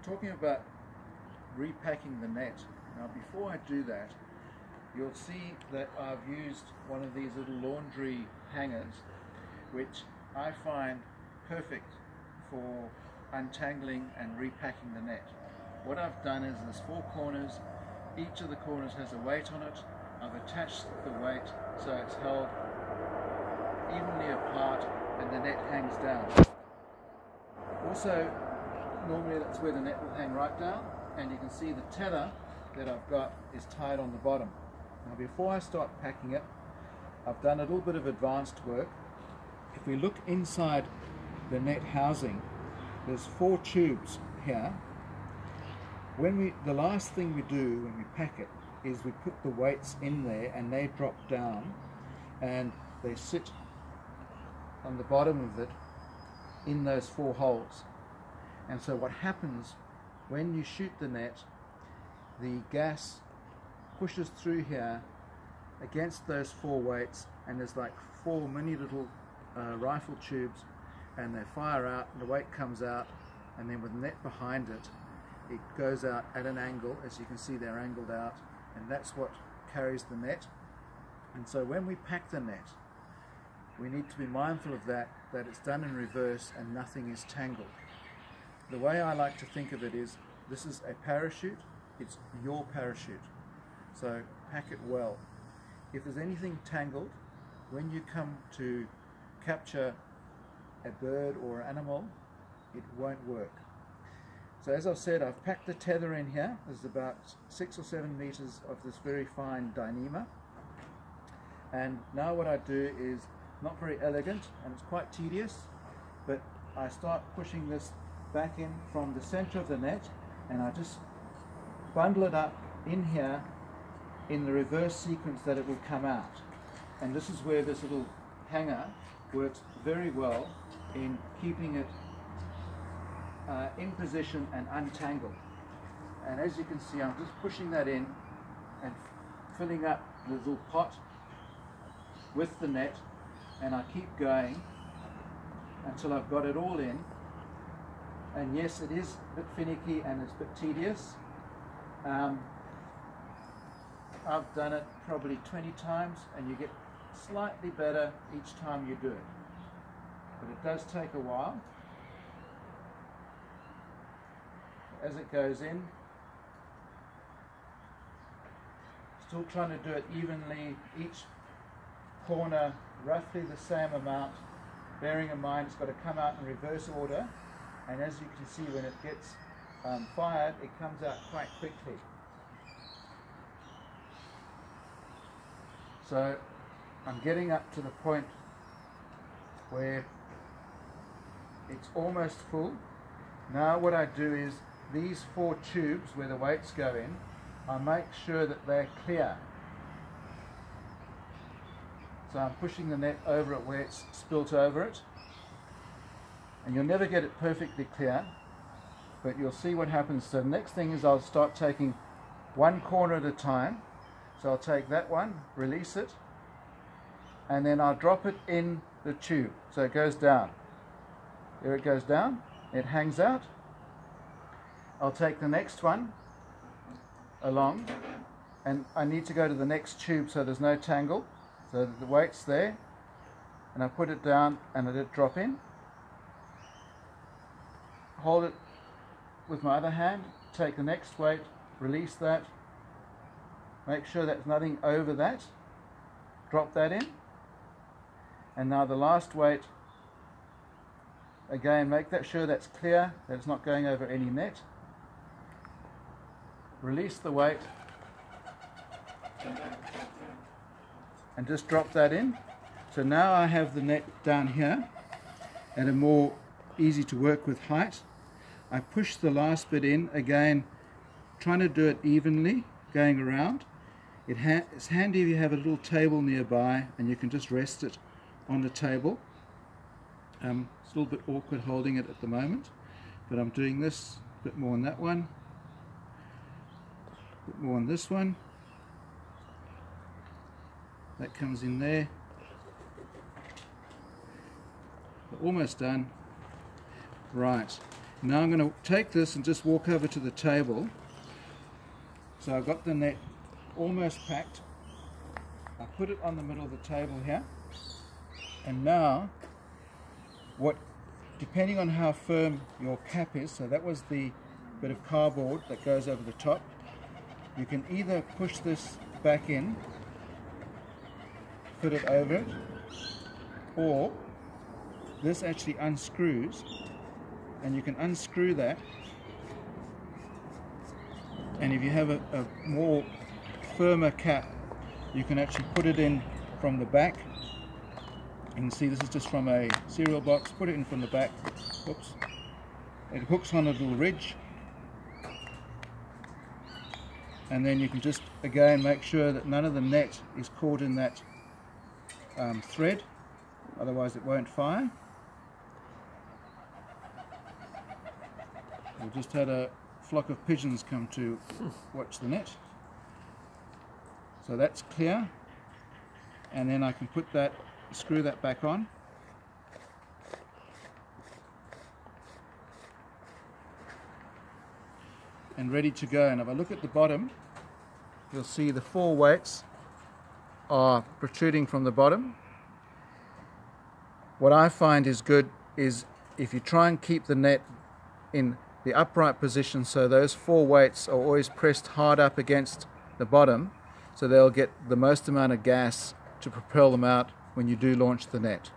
talking about repacking the net. Now before I do that, you'll see that I've used one of these little laundry hangers, which I find perfect for untangling and repacking the net. What I've done is there's 4 corners, each of the corners has a weight on it. I've attached the weight so it's held evenly apart and the net hangs down. Also, normally that's where the net will hang right down, and you can see the tether that I've got is tied on the bottom. Now before I start packing it, I've done a little bit of advanced work. If we look inside the net housing, there's 4 tubes here. The last thing we do when we pack it is we put the weights in there and they drop down and they sit on the bottom of it in those 4 holes. And so what happens when you shoot the net, the gas pushes through here against those 4 weights, and there's like 4 mini little rifle tubes, and they fire out and the weight comes out, and then with the net behind it, it goes out at an angle. As you can see, they're angled out, and that's what carries the net. And so when we pack the net, we need to be mindful of that it's done in reverse and nothing is tangled. The way I like to think of it is, this is a parachute, it's your parachute. So pack it well. If there's anything tangled, when you come to capture a bird or animal, it won't work. So as I've said, I've packed the tether in here. There's about 6 or 7 meters of this very fine Dyneema. And now what I do is not very elegant and it's quite tedious, but I start pushing this back in from the center of the net, and I just bundle it up in here in the reverse sequence that it will come out. And this is where this little hanger works very well in keeping it in position and untangled. And as you can see, I'm just pushing that in and filling up the little pot with the net, and I keep going until I've got it all in. And yes, it is a bit finicky and it's a bit tedious. I've done it probably 20 times, and you get slightly better each time you do it, but it does take a while. As it goes in, still trying to do it evenly, each corner roughly the same amount, bearing in mind it's got to come out in reverse order, and as you can see, when it gets fired, it comes out quite quickly. So I'm getting up to the point where it's almost full. Now what I do is, these 4 tubes where the weights go in, I make sure that they're clear. So I'm pushing the net over it where it's spilt over it. And you'll never get it perfectly clear, but you'll see what happens. So the next thing is I'll start taking 1 corner at a time. So I'll take that one, release it, and then I'll drop it in the tube. So it goes down. There it goes down. It hangs out. I'll take the next one along, and I need to go to the next tube so there's no tangle. So the weight's there, and I put it down and I let it drop in. Hold it with my other hand, take the next weight, release that, make sure there's nothing over that, drop that in, and now the last weight, again make that sure that's clear, that it's not going over any net, release the weight and just drop that in. So now I have the net down here at a more easy to work with height. I push the last bit in, again trying to do it evenly, going around. It's handy if you have a little table nearby and you can just rest it on the table. It's a little bit awkward holding it at the moment, but I'm doing this, a bit more on that one, a bit more on this one. That comes in there. We're almost done. Right, Now I'm going to take this and just walk over to the table. So I've got the net almost packed. I put it on the middle of the table here. And now, depending on how firm your cap is, so that was the bit of cardboard that goes over the top, you can either push this back in, put it over it, or this actually unscrews, and you can unscrew that, and if you have a more firmer cap, you can actually put it in from the back. You can see this is just from a cereal box. Put it in from the back. Oops. It hooks on a little ridge, and then you can just again make sure that none of the net is caught in that thread, otherwise it won't fire. We just had a flock of pigeons come to watch the net. So that's clear, and then I can put that, screw that back on. And ready to go. And if I look at the bottom, you'll see the 4 weights are protruding from the bottom. What I find is good is if you try and keep the net in the upright position, so those 4 weights are always pressed hard up against the bottom, so they'll get the most amount of gas to propel them out when you do launch the net.